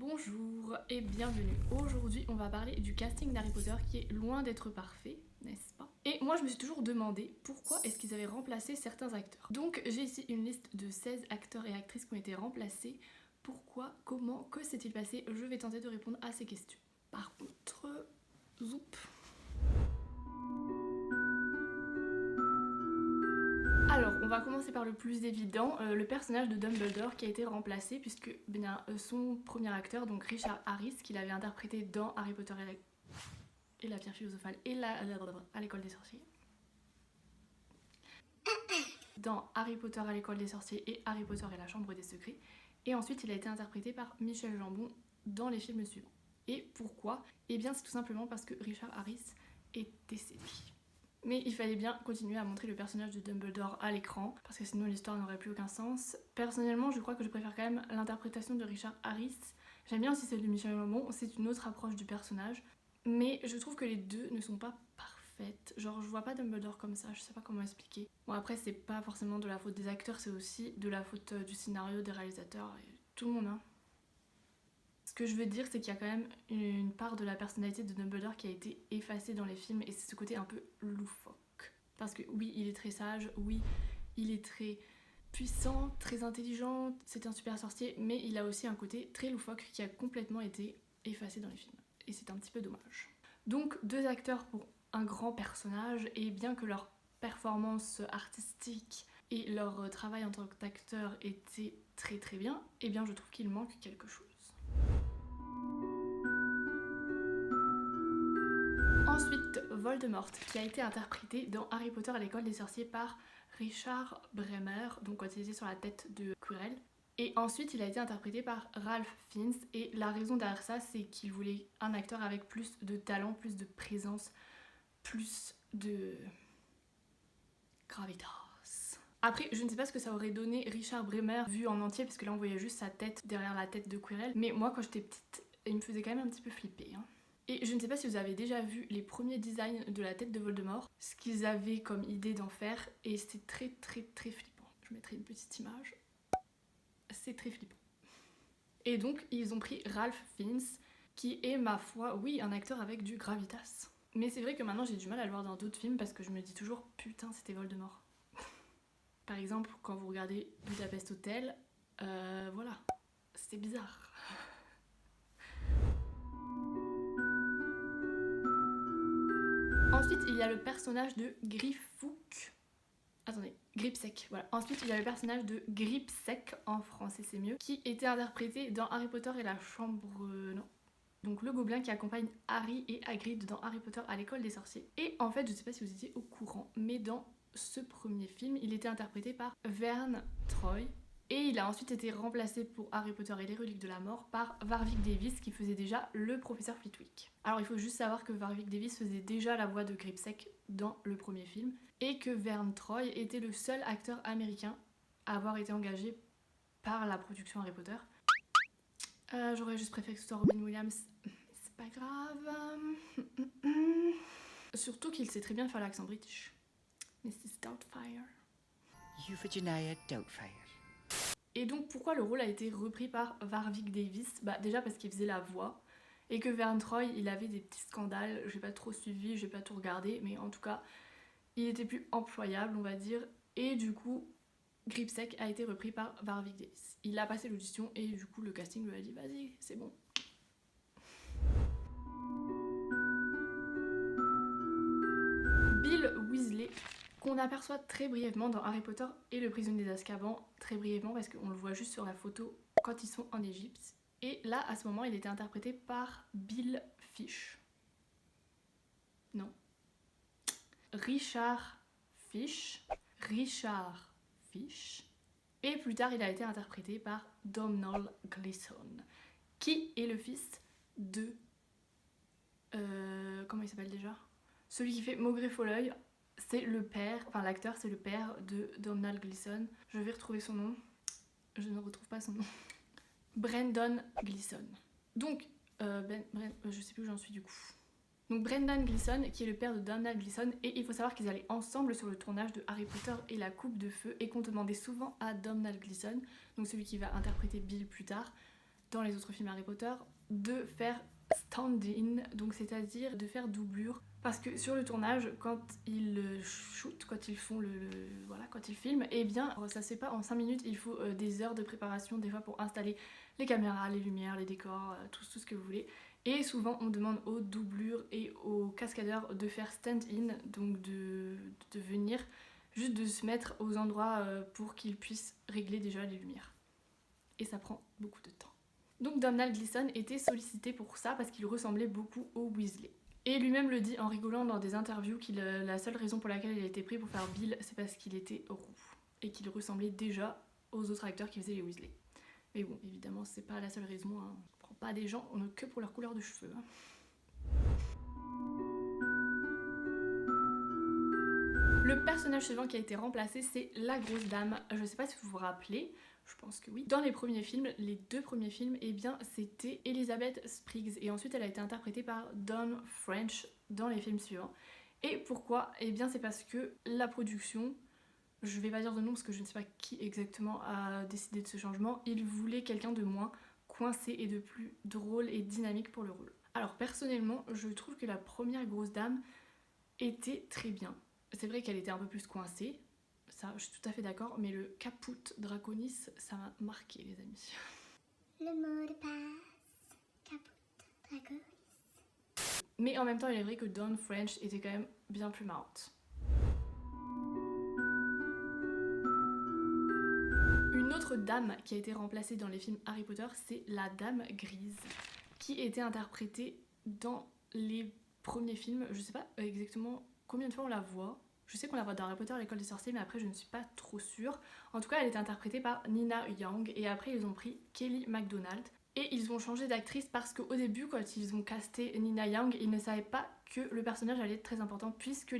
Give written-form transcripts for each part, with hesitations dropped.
Bonjour et bienvenue. Aujourd'hui, on va parler du casting d'Harry Potter qui est loin d'être parfait, n'est-ce pas? Et moi, je me suis toujours demandé pourquoi est-ce qu'ils avaient remplacé certains acteurs. Donc, j'ai ici une liste de 16 acteurs et actrices qui ont été remplacés. Pourquoi? Comment? Que s'est-il passé? Je vais tenter de répondre à ces questions. Par contre, zoup. Alors, on va commencer par le plus évident, le personnage de Dumbledore qui a été remplacé puisque son premier acteur, donc Richard Harris, qui l'avait interprété dans Harry Potter et la pierre philosophale et à l'école des sorciers. Dans Harry Potter à l'école des sorciers et Harry Potter et la chambre des secrets. Et ensuite, il a été interprété par Michel Jambon dans les films suivants. Et pourquoi? Eh bien, c'est tout simplement parce que Richard Harris est décédé. Mais il fallait bien continuer à montrer le personnage de Dumbledore à l'écran, parce que sinon l'histoire n'aurait plus aucun sens. Personnellement, je crois que je préfère quand même l'interprétation de Richard Harris. J'aime bien aussi celle de Michel Jambon, c'est une autre approche du personnage. Mais je trouve que les deux ne sont pas parfaites. Genre, je vois pas Dumbledore comme ça, je sais pas comment expliquer. Bon, après, c'est pas forcément de la faute des acteurs, c'est aussi de la faute du scénario, des réalisateurs, et tout le monde, hein. Ce que je veux dire, c'est qu'il y a quand même une part de la personnalité de Dumbledore qui a été effacée dans les films, et c'est ce côté un peu loufoque. Parce que oui, il est très sage, oui, il est très puissant, très intelligent, c'est un super sorcier, mais il a aussi un côté très loufoque qui a complètement été effacé dans les films. Et c'est un petit peu dommage. Donc, deux acteurs pour un grand personnage, et bien que leur performance artistique et leur travail en tant qu'acteur était très très bien, et bien je trouve qu'il manque quelque chose. Ensuite, Voldemort, qui a été interprété dans Harry Potter à l'école des sorciers par Richard Bremer, donc quand il était sur la tête de Quirrell. Et ensuite, il a été interprété par Ralph Fiennes, et la raison derrière ça, c'est qu'il voulait un acteur avec plus de talent, plus de présence, plus de gravitas. Après, je ne sais pas ce que ça aurait donné Richard Bremer vu en entier, parce que là on voyait juste sa tête derrière la tête de Quirrell, mais moi quand j'étais petite, il me faisait quand même un petit peu flipper, hein. Et je ne sais pas si vous avez déjà vu les premiers designs de la tête de Voldemort, ce qu'ils avaient comme idée d'en faire, et c'était très très très flippant. Je mettrai une petite image. C'est très flippant. Et donc ils ont pris Ralph Fiennes, qui est ma foi, oui, un acteur avec du gravitas. Mais c'est vrai que maintenant j'ai du mal à le voir dans d'autres films parce que je me dis toujours putain c'était Voldemort. Par exemple quand vous regardez Budapest Hotel, voilà, c'était bizarre. Ensuite, il y a le personnage de Griffouk. Attendez, Gripsec, voilà. Ensuite, il y a le personnage de Gripsec, en français c'est mieux, qui était interprété dans Harry Potter et la chambre... non. Donc le gobelin qui accompagne Harry et Hagrid dans Harry Potter à l'école des sorciers. Et en fait, je sais pas si vous étiez au courant, mais dans ce premier film, il était interprété par Vern Troy. Et il a ensuite été remplacé pour Harry Potter et les reliques de la mort par Warwick Davis qui faisait déjà le professeur Flitwick. Alors il faut juste savoir que Warwick Davis faisait déjà la voix de Gripsec dans le premier film et que Vern Troy était le seul acteur américain à avoir été engagé par la production Harry Potter. J'aurais juste préféré que ce soit Robin Williams, mais c'est pas grave. Surtout qu'il sait très bien faire l'accent british. Mrs. Doubtfire. Euphigenia Doubtfire. Et donc pourquoi le rôle a été repris par Warwick Davis? Bah déjà parce qu'il faisait la voix et que Vern Troy il avait des petits scandales, j'ai pas trop suivi, j'ai pas tout regardé, mais en tout cas il était plus employable on va dire, et du coup Gripsec a été repris par Warwick Davis. Il a passé l'audition et du coup le casting lui a dit vas-y c'est bon. Bill Weasley, qu'on aperçoit très brièvement dans Harry Potter et le prisonnier d'Azkaban, très brièvement parce qu'on le voit juste sur la photo quand ils sont en Égypte. Et là, à ce moment, il était interprété par Bill Fish. Non. Richard Fish. Richard Fish. Et plus tard, il a été interprété par Domhnall Gleeson, qui est le fils de... comment il s'appelle déjà? Celui qui fait Maugrey Folleuil, c'est le père, enfin l'acteur c'est le père de Domhnall Gleeson. Je vais retrouver son nom. Je ne retrouve pas son nom. Brendan Gleeson. Donc, je sais plus où j'en suis du coup. Donc Brendan Gleeson, qui est le père de Domhnall Gleeson, et il faut savoir qu'ils allaient ensemble sur le tournage de Harry Potter et la Coupe de Feu, et qu'on demandait souvent à Domhnall Gleeson, donc celui qui va interpréter Bill plus tard, dans les autres films Harry Potter, de faire stand-in, donc c'est-à-dire de faire doublure. Parce que sur le tournage, quand ils shootent, quand ils font quand ils filment, eh bien ça se fait pas en 5 minutes, il faut des heures de préparation des fois pour installer les caméras, les lumières, les décors, tout ce que vous voulez. Et souvent on demande aux doublures et aux cascadeurs de faire stand-in, donc de venir, juste de se mettre aux endroits pour qu'ils puissent régler déjà les lumières. Et ça prend beaucoup de temps. Donc Domhnall Gleeson était sollicité pour ça parce qu'il ressemblait beaucoup au Weasley. Et lui-même le dit en rigolant dans des interviews qu'il la seule raison pour laquelle il a été pris pour faire Bill, c'est parce qu'il était roux et qu'il ressemblait déjà aux autres acteurs qui faisaient les Weasley. Mais bon, évidemment, c'est pas la seule raison. Hein. On prend pas des gens que pour leur couleur de cheveux. Hein. Le personnage suivant qui a été remplacé, c'est la grosse dame. Je sais pas si vous vous rappelez, je pense que oui. Dans les premiers films, les 2 premiers films, eh bien c'était Elizabeth Spriggs. Et ensuite elle a été interprétée par Dawn French dans les films suivants. Et pourquoi ? Eh bien c'est parce que la production, je vais pas dire de nom parce que je ne sais pas qui exactement a décidé de ce changement, il voulait quelqu'un de moins coincé et de plus drôle et dynamique pour le rôle. Alors personnellement, je trouve que la première grosse dame était très bien. C'est vrai qu'elle était un peu plus coincée, ça je suis tout à fait d'accord, mais le caput Draconis, ça m'a marqué les amis. Le mot de passe, caput Draconis. Mais en même temps, il est vrai que Dawn French était quand même bien plus marrante. Une autre dame qui a été remplacée dans les films Harry Potter, c'est la Dame Grise, qui était interprétée dans les premiers films. Je sais pas exactement combien de fois on la voit. Je sais qu'on la voit dans Harry Potter à l'école des sorciers, mais après je ne suis pas trop sûre. En tout cas, elle était interprétée par Nina Young, et après ils ont pris Kelly MacDonald. Et ils ont changé d'actrice parce qu'au début, quand ils ont casté Nina Young, ils ne savaient pas que le personnage allait être très important, puisque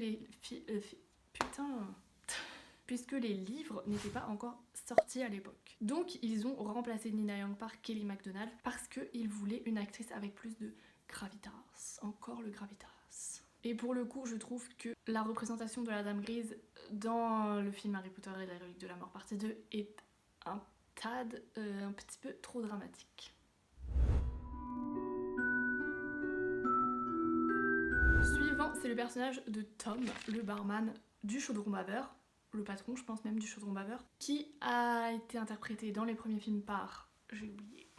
puisque les livres n'étaient pas encore sortis à l'époque. Donc ils ont remplacé Nina Young par Kelly MacDonald parce qu'ils voulaient une actrice avec plus de gravitas. Encore le gravitas. Et pour le coup, je trouve que la représentation de la Dame Grise dans le film Harry Potter et la Relique de la Mort partie 2 est un petit peu trop dramatique. Suivant, c'est le personnage de Tom, le barman du Chaudron Baveur, le patron, je pense même, du Chaudron Baveur, qui a été interprété dans les premiers films par, j'ai oublié,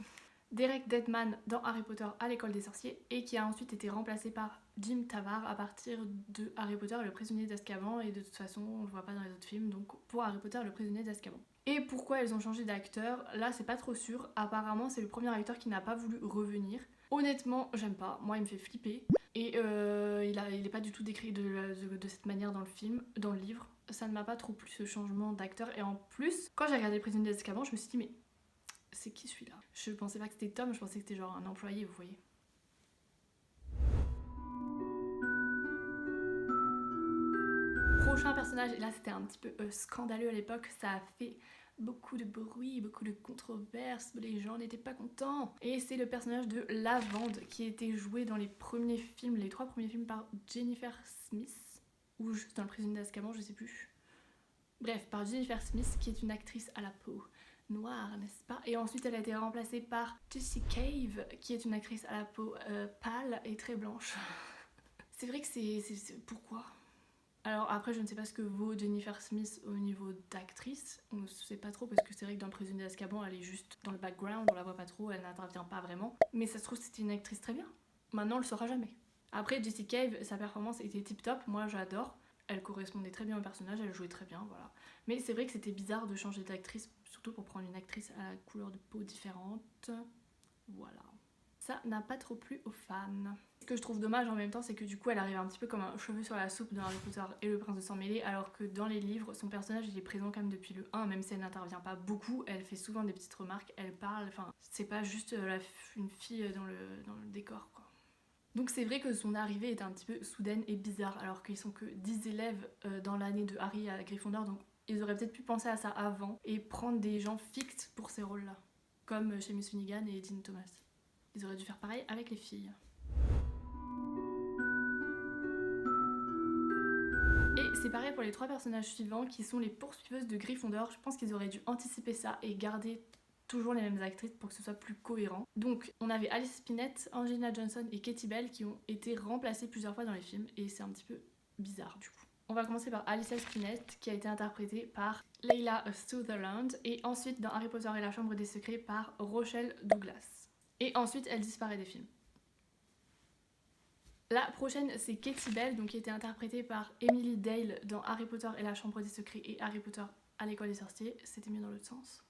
Derek Deadman dans Harry Potter à l'école des sorciers, et qui a ensuite été remplacé par Jim Tavar à partir de Harry Potter et le prisonnier d'Azkaban, et de toute façon on le voit pas dans les autres films, donc pour Harry Potter et le prisonnier d'Azkaban. Et pourquoi ils ont changé d'acteur, là c'est pas trop sûr, apparemment c'est le premier acteur qui n'a pas voulu revenir. Honnêtement, j'aime pas, moi il me fait flipper, et il est pas du tout décrit de cette manière dans le film, dans le livre. Ça ne m'a pas trop plu ce changement d'acteur, et en plus, quand j'ai regardé le prisonnier d'Azkaban, je me suis dit mais c'est qui celui-là ? Je pensais pas que c'était Tom, je pensais que c'était genre un employé, vous voyez. Prochain personnage, et là c'était un petit peu scandaleux à l'époque, ça a fait beaucoup de bruit, beaucoup de controverses, les gens n'étaient pas contents. Et c'est le personnage de Lavande qui a été joué dans les premiers films, les 3 premiers films par Jennifer Smith, ou juste dans le prisonnier d'Azkaban, je sais plus. Bref, par Jennifer Smith qui est une actrice à la peau noire, n'est-ce pas ? Et ensuite elle a été remplacée par Jessie Cave qui est une actrice à la peau pâle et très blanche. C'est vrai que c'est... Pourquoi ? Alors après je ne sais pas ce que vaut Jennifer Smith au niveau d'actrice, on ne sait pas trop parce que c'est vrai que dans le prisonnier d'Azkaban elle est juste dans le background, on la voit pas trop, elle n'intervient pas vraiment. Mais ça se trouve c'était une actrice très bien, maintenant on le saura jamais. Après Jessie Cave, sa performance était tip top, moi j'adore, elle correspondait très bien au personnage, elle jouait très bien, voilà. Mais c'est vrai que c'était bizarre de changer d'actrice, surtout pour prendre une actrice à la couleur de peau différente, voilà. Ça n'a pas trop plu aux fans. Ce que je trouve dommage en même temps, c'est que du coup elle arrive un petit peu comme un cheveu sur la soupe dans Harry Potter et le prince de sang mêlé, alors que dans les livres, son personnage il est présent quand même depuis le 1, même si elle n'intervient pas beaucoup, elle fait souvent des petites remarques, elle parle, enfin c'est pas juste une fille dans le décor quoi. Donc c'est vrai que son arrivée est un petit peu soudaine et bizarre, alors qu'ils sont que 10 élèves dans l'année de Harry à Gryffondor, donc ils auraient peut-être pu penser à ça avant et prendre des gens fixes pour ces rôles-là, comme Seamus Finnegan et Dean Thomas. Ils auraient dû faire pareil avec les filles. Et c'est pareil pour les 3 personnages suivants qui sont les poursuiveuses de Gryffondor. Je pense qu'ils auraient dû anticiper ça et garder toujours les mêmes actrices pour que ce soit plus cohérent. Donc on avait Alice Spinett, Angelina Johnson et Katie Bell qui ont été remplacées plusieurs fois dans les films et c'est un petit peu bizarre du coup. On va commencer par Alice Spinett qui a été interprétée par Layla Sutherland et ensuite dans Harry Potter et la Chambre des Secrets par Rochelle Douglas. Et ensuite elle disparaît des films. La prochaine c'est Katie Bell donc, qui a été interprétée par Emily Dale dans Harry Potter et la Chambre des Secrets et Harry Potter à l'école des sorciers, c'était mieux dans l'autre sens.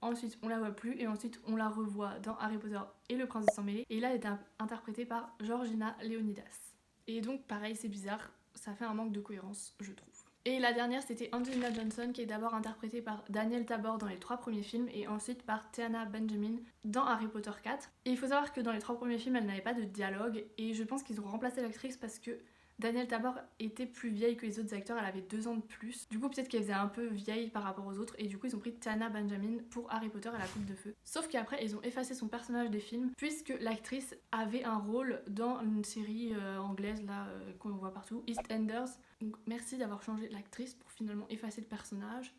Ensuite on la voit plus et ensuite on la revoit dans Harry Potter et le Prince de Sang-Mêlé et là elle est interprétée par Georgina Leonidas. Et donc pareil c'est bizarre, ça fait un manque de cohérence je trouve. Et la dernière c'était Angelina Johnson qui est d'abord interprétée par Daniel Tabor dans les 3 premiers films et ensuite par Tiana Benjamin dans Harry Potter 4. Et il faut savoir que dans les 3 premiers films elle n'avait pas de dialogue et je pense qu'ils ont remplacé l'actrice parce que Daniel Tabor était plus vieille que les autres acteurs, elle avait 2 ans de plus. Du coup peut-être qu'elle faisait un peu vieille par rapport aux autres et du coup ils ont pris Tiana Benjamin pour Harry Potter et la Coupe de Feu. Sauf qu'après ils ont effacé son personnage des films puisque l'actrice avait un rôle dans une série anglaise là qu'on voit partout, EastEnders. Donc merci d'avoir changé l'actrice pour finalement effacer le personnage.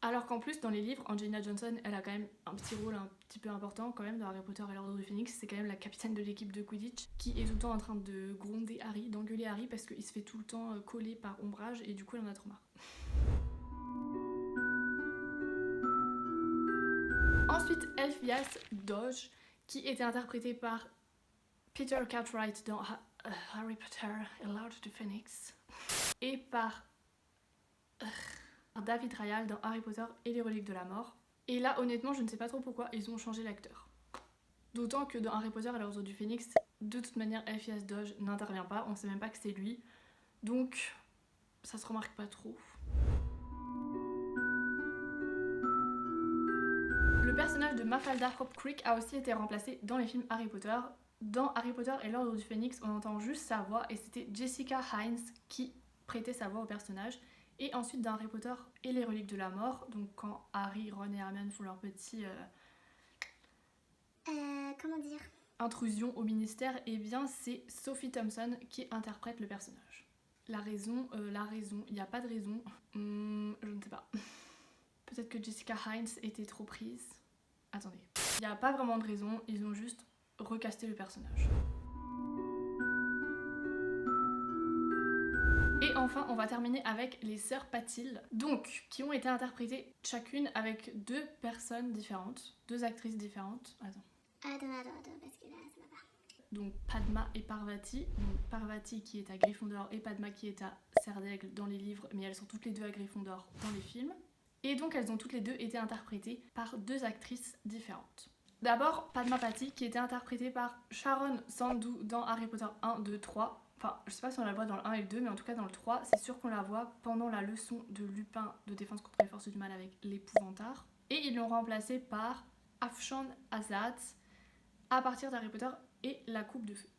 Alors qu'en plus dans les livres, Angelina Johnson elle a quand même un petit rôle un petit peu important quand même dans Harry Potter et l'Ordre du Phénix. C'est quand même la capitaine de l'équipe de Quidditch qui est tout le temps en train de gronder Harry, d'engueuler Harry parce qu'il se fait tout le temps coller par ombrage et du coup elle en a trop marre. Ensuite Elphias Doge qui était interprété par Peter Cartwright dans Harry Potter et l'Ordre du Phénix et par David Rayal dans Harry Potter et les Reliques de la Mort. Et là honnêtement je ne sais pas trop pourquoi ils ont changé l'acteur. D'autant que dans Harry Potter et l'Ordre du Phénix, de toute manière Elphias Doge n'intervient pas, on sait même pas que c'est lui. Donc ça se remarque pas trop. Le personnage de Mafalda Hopcrick a aussi été remplacé dans les films Harry Potter. Dans Harry Potter et l'Ordre du Phénix, on entend juste sa voix et c'était Jessica Hines qui prêtait sa voix au personnage. Et ensuite dans Harry Potter et les Reliques de la Mort, donc quand Harry, Ron et Hermione font leur petit comment dire intrusion au ministère, et bien c'est Sophie Thompson qui interprète le personnage. La raison, il n'y a pas de raison, je ne sais pas. Peut-être que Jessica Hines était trop prise. Attendez, il n'y a pas vraiment de raison, ils ont juste recasté le personnage. Et enfin, on va terminer avec les sœurs Patil, donc qui ont été interprétées chacune avec 2 personnes différentes, 2 actrices différentes. Attends, parce que là, ça va pas. Donc Padma et Parvati. Donc Parvati qui est à Gryffondor et Padma qui est à Serre d'Aigle dans les livres, mais elles sont toutes les 2 à Gryffondor dans les films. Et donc elles ont toutes les 2 été interprétées par 2 actrices différentes. D'abord Padma Pati qui était interprétée par Sharon Sandhu dans Harry Potter 1, 2, 3. Enfin, je sais pas si on la voit dans le 1 et le 2, mais en tout cas dans le 3, c'est sûr qu'on la voit pendant la leçon de Lupin de défense contre les forces du mal avec l'Épouvantard. Et ils l'ont remplacée par Afshan Azad à partir d'Harry Potter et la Coupe de Feu.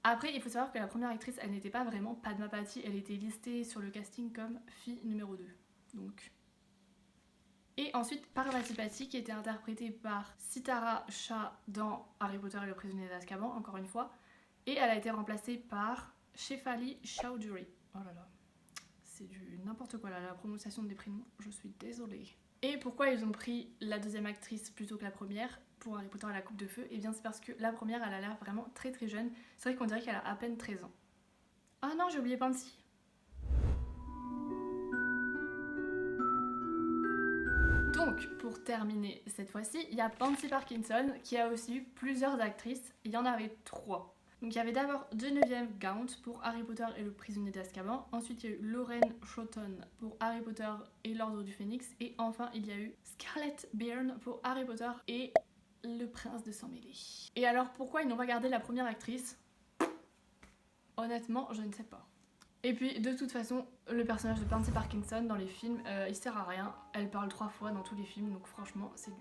Après, il faut savoir que la première actrice, elle n'était pas vraiment Padma Pati, elle était listée sur le casting comme fille numéro 2. Donc... Et ensuite Parvati Pati qui était interprétée par Sitara Shah dans Harry Potter et le prisonnier d'Azkaban, encore une fois. Et elle a été remplacée par Shefali Chowdhury. Oh là là, c'est du n'importe quoi là, la prononciation des prénoms, je suis désolée. Et pourquoi ils ont pris la deuxième actrice plutôt que la première pour Harry Potter et la Coupe de Feu? Et bien c'est parce que la première elle a l'air vraiment très très jeune. C'est vrai qu'on dirait qu'elle a à peine 13 ans. Ah non, j'ai oublié Pansy. Donc, pour terminer cette fois-ci, il y a Pansy Parkinson qui a aussi eu plusieurs actrices. Il y en avait 3. Donc il y avait d'abord Genevieve Gaunt pour Harry Potter et le prisonnier d'Azkaban. Ensuite il y a eu Lauren Shotton pour Harry Potter et l'Ordre du Phénix. Et enfin il y a eu Scarlett Byrne pour Harry Potter et le prince de Sang-Mêlé. Et alors pourquoi ils n'ont pas gardé la première actrice? Honnêtement je ne sais pas. Et puis de toute façon le personnage de Pansy Parkinson dans les films il sert à rien. Elle parle 3 fois dans tous les films donc franchement c'est nul.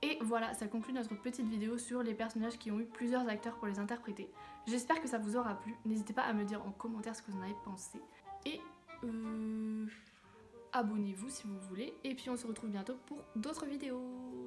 Et voilà, ça conclut notre petite vidéo sur les personnages qui ont eu plusieurs acteurs pour les interpréter. J'espère que ça vous aura plu. N'hésitez pas à me dire en commentaire ce que vous en avez pensé. Et abonnez-vous si vous voulez. Et puis on se retrouve bientôt pour d'autres vidéos.